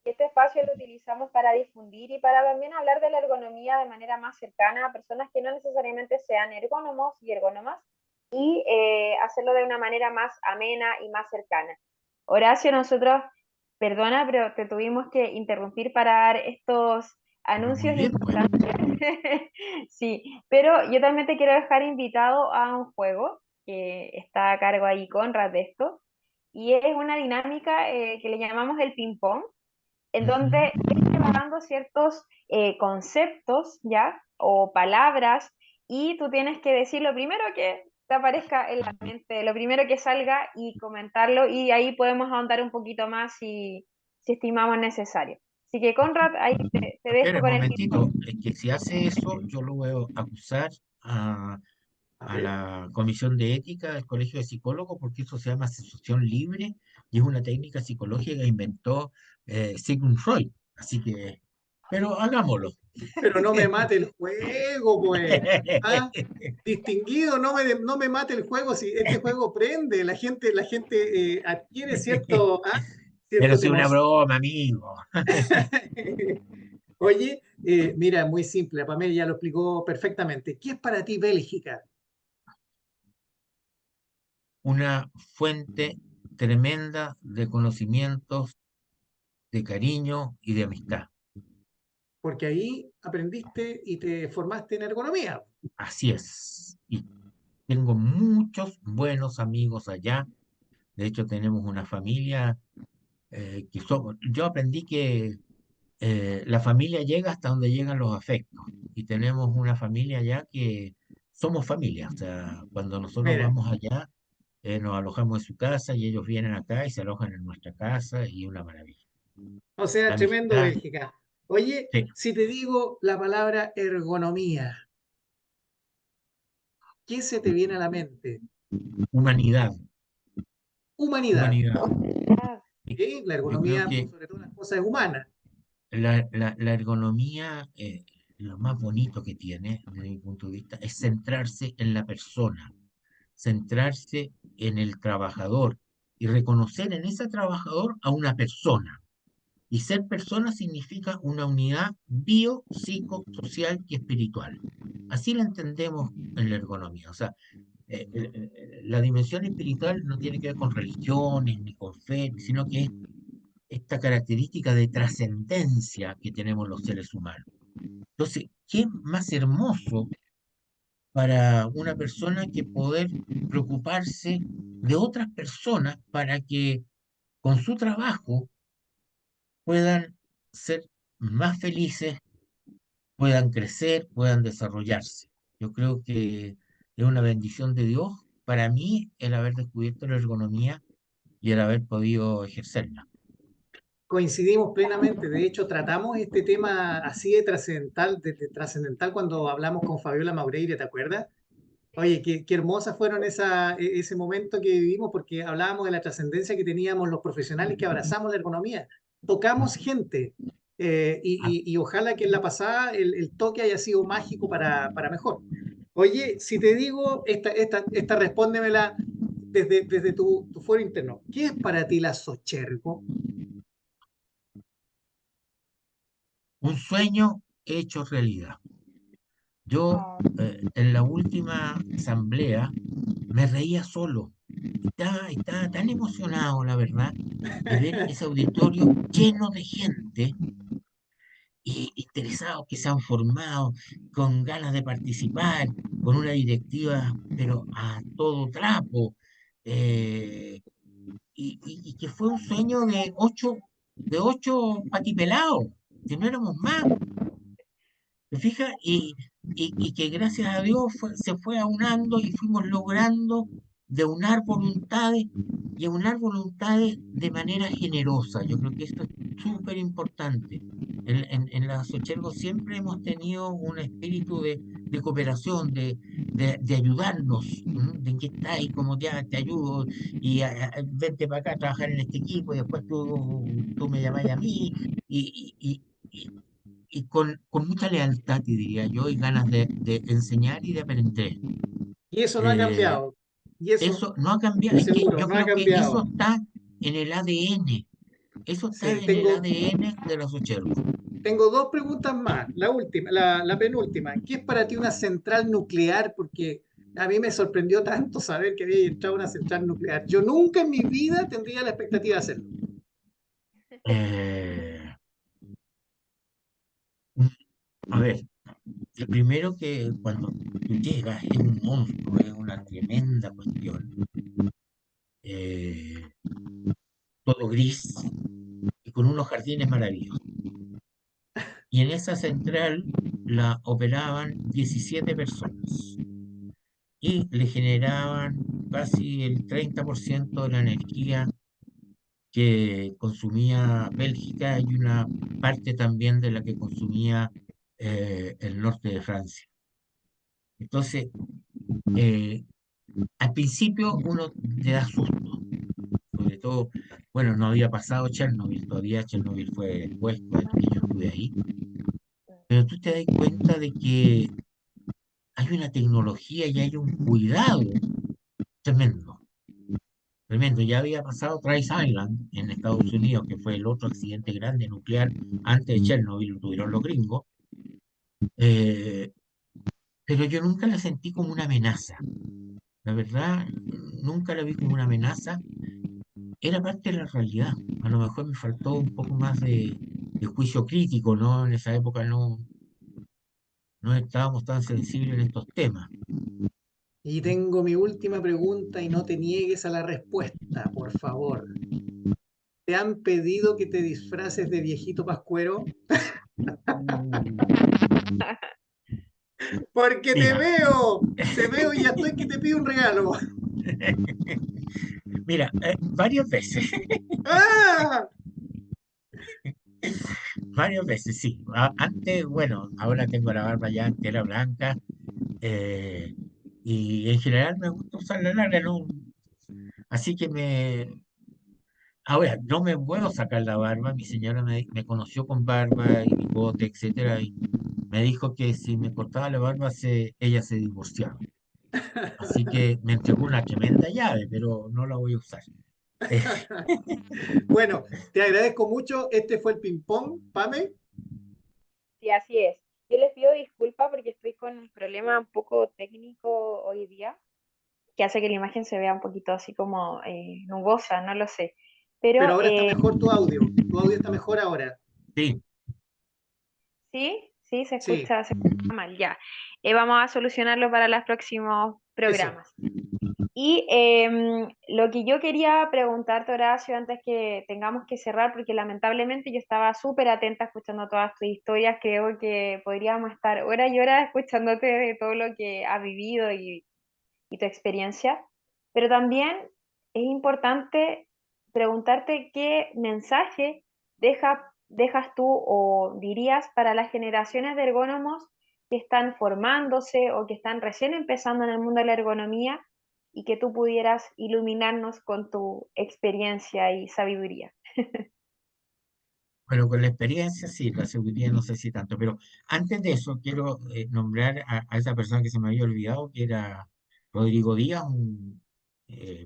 Y este espacio lo utilizamos para difundir y para también hablar de la ergonomía de manera más cercana a personas que no necesariamente sean ergónomos y ergónomas, y hacerlo de una manera más amena y más cercana. Horacio, nosotros, perdona, pero te tuvimos que interrumpir para dar estos Pero muy anuncios bien, pues. importantes. Sí, pero yo también te quiero dejar invitado a un juego que está a cargo ahí Conrad de esto, y es una dinámica que le llamamos el ping-pong, en Ujú. donde él te va dando ciertos conceptos, ¿ya? O palabras, y tú tienes que decir lo primero que te aparezca en la mente, lo primero que salga y comentarlo, y ahí podemos ahondar un poquito más si estimamos necesario. Así que, Conrad, ahí te dejo Espera un con el ping-pong. momentito, es que si hace eso, yo lo voy a acusar a, A a ver, la Comisión de Ética del Colegio de Psicólogos, porque eso se llama asociación libre y es una técnica psicológica que inventó Sigmund Freud. Así que, pero hagámoslo. pero no me mate el juego, pues. ¿Ah? Distinguido, no me mate el juego, si este juego prende, la gente adquiere Pero ciertos sí una emociones. broma, amigo. Oye, mira, muy simple, Pamela ya lo explicó perfectamente. ¿Qué es para ti Bélgica? Una fuente tremenda de conocimientos, de cariño y de amistad. Porque ahí aprendiste y te formaste en ergonomía. Así es. Y tengo muchos buenos amigos allá. De hecho, tenemos una familia que somos. Yo aprendí que la familia llega hasta donde llegan los afectos. Y tenemos una familia allá que somos familia. O sea, cuando nosotros Mira, vamos allá, nos alojamos en su casa y ellos vienen acá y se alojan en nuestra casa y una maravilla. o sea, La tremendo amistad, Bélgica. Oye, sí, si te digo la palabra ergonomía, ¿qué se te viene a la mente? humanidad, Humanidad. humanidad. Ah, Sí. ¿Sí? La Yo creo ergonomía, que sobre todo las cosas humanas. la ergonomía, lo más bonito que tiene, desde mi punto de vista, es centrarse en la persona, centrarse en el trabajador y reconocer en ese trabajador a una persona. Y ser persona significa una unidad bio, psico, social y espiritual. Así la entendemos en la ergonomía. O sea, la dimensión espiritual no tiene que ver con religiones ni con fe, sino que es esta característica de trascendencia que tenemos los seres humanos. Entonces, ¿qué más hermoso para una persona que poder preocuparse de otras personas para que con su trabajo puedan ser más felices, puedan crecer, puedan desarrollarse? Yo creo que es una bendición de Dios para mí el haber descubierto la ergonomía y el haber podido ejercerla. Coincidimos plenamente. De hecho, tratamos este tema así de trascendental cuando hablamos con Fabiola Maureira, ¿te acuerdas? Oye, qué hermosas fueron ese momento que vivimos porque hablábamos de la trascendencia que teníamos los profesionales que abrazamos la ergonomía. Tocamos gente y ojalá que en la pasada el toque haya sido mágico para mejor. Oye, si te digo, esta respóndemela desde tu fuero interno. ¿Qué es para ti la Sochergo? Un sueño hecho realidad. Yo ah, en la última asamblea me reía solo. Estaba tan emocionado, la verdad, de ver ese auditorio lleno de gente y interesados que se han formado, con ganas de participar, con una directiva, pero a todo trapo. eh, y que fue un sueño de ocho patipelados, si no éramos más. ¿Te fijas? Y que gracias a Dios se fue aunando y fuimos logrando de aunar voluntades y aunar voluntades de manera generosa. Yo creo que esto es súper importante. En la Sochergo siempre hemos tenido un espíritu de cooperación, de ayudarnos, ¿m? De que está ahí, como ya te ayudo, y vente para acá a trabajar en este equipo, y después tú me llamás a mí, y con mucha lealtad, te diría yo, y ganas de enseñar y de aprender. Y eso no ha Eh, cambiado. Y eso, Eso no ha cambiado, de es que seguro, yo no ha creo que eso cambiado. está en el ADN, eso está Sí, en el ADN de los Uchervos. tengo dos preguntas más. La última, la penúltima. ¿Qué es para ti una central nuclear? Porque A mí me sorprendió tanto saber que había entrado a una central nuclear. Yo nunca en mi vida tendría la expectativa de hacerlo. Eh, a ver, el primero que cuando tú llegas es un monstruo, es una tremenda cuestión. eh, Todo gris y con unos jardines maravillosos. Y en esa central la operaban 17 personas y le generaban casi el 30% de la energía que consumía Bélgica y una parte también de la que consumía el norte de Francia. Entonces, eh, al principio uno le da susto, sobre todo, bueno, no había pasado Chernobyl, todavía Chernobyl fue después, cuando yo estuve ahí, pero tú te das cuenta de que hay una tecnología y hay un cuidado tremendo, tremendo. Ya había pasado Trace Island en Estados Unidos, que fue el otro accidente grande nuclear antes de Chernobyl, lo tuvieron los gringos, eh, pero yo nunca la sentí como una amenaza. La verdad, nunca la vi como una amenaza. Era parte de la realidad. A lo mejor me faltó un poco más de juicio crítico, ¿no? En esa época no estábamos tan sensibles en estos temas. Y tengo mi última pregunta y no te niegues a la respuesta, por favor. ¿Te han pedido que te disfraces de viejito pascuero? Porque Mira, te veo y ya estoy que te pido un regalo. mira, varias veces, ¡Ah! varias veces, sí. Antes, bueno, ahora tengo la barba ya entera blanca, eh, y en general me gusta usar la larga, ¿no? Así que ahora, no me puedo sacar la barba, mi señora me conoció con barba y bigote, etcétera, y me dijo que si me cortaba la barba, ella se divorciaba. Así que me entregó una tremenda llave, pero no la voy a usar. Eh, Bueno, te agradezco mucho. Este fue el ping-pong, Pame. Sí, así es. Yo les pido disculpas porque estoy con un problema un poco técnico hoy día, que hace que la imagen se vea un poquito así como nubosa, no lo sé. Pero Pero ahora está mejor tu audio. Tu audio está mejor ahora. sí, sí, sí, Sí, se escucha mal, ya. Vamos a solucionarlo para los próximos eso. programas. Y lo que yo quería preguntarte, Horacio, antes que tengamos que cerrar, porque lamentablemente yo estaba súper atenta escuchando todas tus historias, creo que podríamos estar horas y horas escuchándote de todo lo que has vivido y tu experiencia, pero también es importante preguntarte qué mensaje dejas tú o dirías para las generaciones de ergónomos que están formándose o que están recién empezando en el mundo de la ergonomía y que tú pudieras iluminarnos con tu experiencia y sabiduría. bueno, con la experiencia sí, la seguridad no sé si tanto, pero antes de eso quiero nombrar a esa persona que se me había olvidado, que era Rodrigo Díaz, un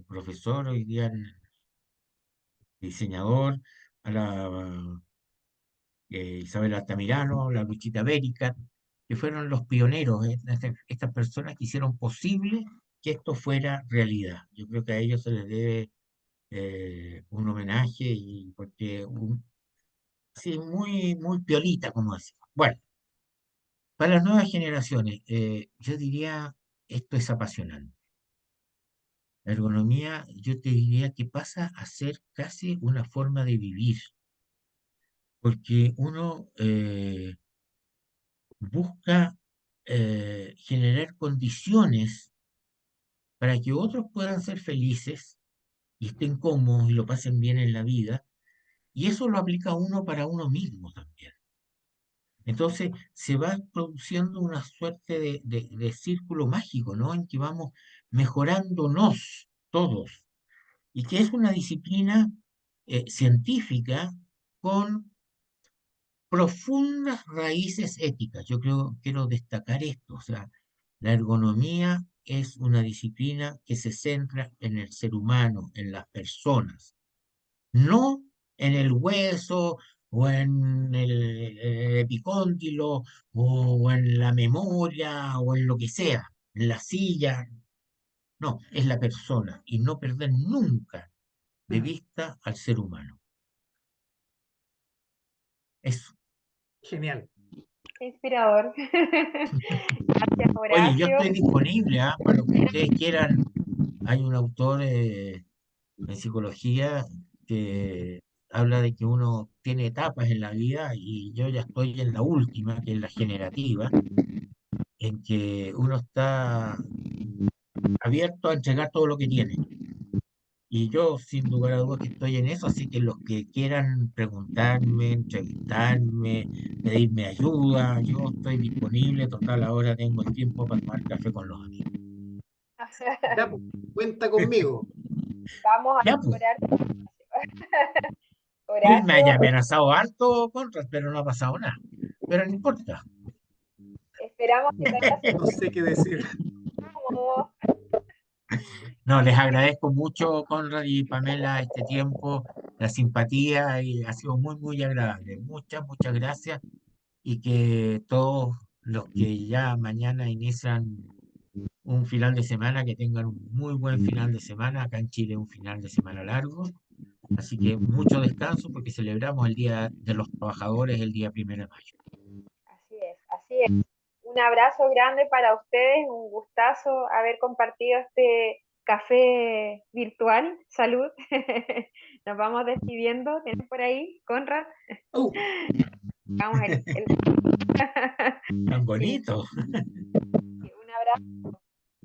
profesor hoy día, diseñador, a la Isabel Altamirano, la Luchita Bérica, que fueron los pioneros, estas personas que hicieron posible que esto fuera realidad. Yo creo que a ellos se les debe un homenaje y porque sí, muy, muy piolita, como decimos. Bueno, para las nuevas generaciones, yo diría, esto es apasionante. La ergonomía, yo te diría que pasa a ser casi una forma de vivir, porque uno busca generar condiciones para que otros puedan ser felices y estén cómodos y lo pasen bien en la vida, y eso lo aplica uno para uno mismo también. Entonces se va produciendo una suerte de círculo mágico, ¿no? En que vamos mejorándonos todos, y que es una disciplina científica con profundas raíces éticas. Yo quiero destacar esto, o sea, la ergonomía es una disciplina que se centra en el ser humano, en las personas, no en el hueso o en el epicóndilo o en la memoria o en lo que sea. la silla, no, es la persona y no perder nunca de Mm, vista al ser humano. Eso. genial. Qué inspirador. Gracias, Oye, yo Horacio. estoy disponible, para lo que ustedes quieran. Hay un autor en psicología que habla de que uno tiene etapas en la vida y yo ya estoy en la última, que es la generativa, en que uno está abierto a entregar todo lo que tiene. Y yo, sin lugar a dudas, que estoy en eso, así que los que quieran preguntarme, entrevistarme, pedirme ayuda, yo estoy disponible. Total, ahora tengo el tiempo para tomar café con los amigos. Ya, pues, cuenta conmigo. Vamos a Ya, pues, mejorar. él me haya Horacio, amenazado harto, Conrad, pero no ha pasado nada. Pero no importa. esperamos que te haya No sé qué decir. sentido cómodo. No, les agradezco mucho, Conrad y Pamela, este tiempo, la simpatía, y ha sido muy, muy agradable. Muchas, muchas gracias y que todos los que ya mañana inician un final de semana, que tengan un muy buen final de semana. Acá en Chile un final de semana largo, así que mucho descanso porque celebramos el Día de los Trabajadores el día 1 de mayo. Así es, así es. Un abrazo grande para ustedes, un gustazo haber compartido este café virtual. Salud. Nos vamos despidiendo. ¿Tienes por ahí, Conrad? Oh, Vamos Tan sí, bonito. un abrazo.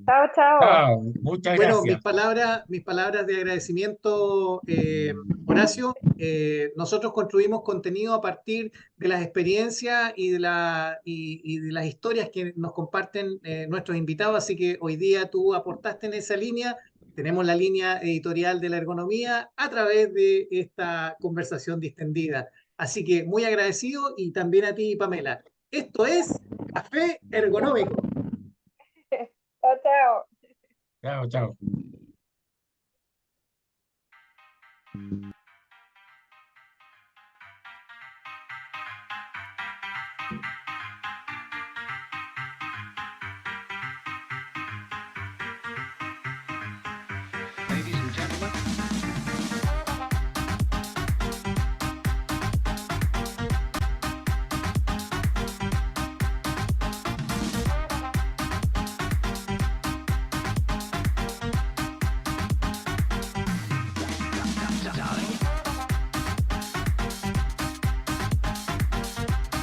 Chao, chao. Chao, muchas bueno, gracias. mis palabras de agradecimiento, Horacio. Nosotros construimos contenido a partir de las experiencias y de las historias que nos comparten nuestros invitados, así que hoy día tú aportaste en esa línea. Tenemos la línea editorial de la ergonomía a través de esta conversación distendida. Así que muy agradecido y también a ti, Pamela. Esto es Café Ergonómico. Chao, chao. Chao, chao. Ladies and gentlemen.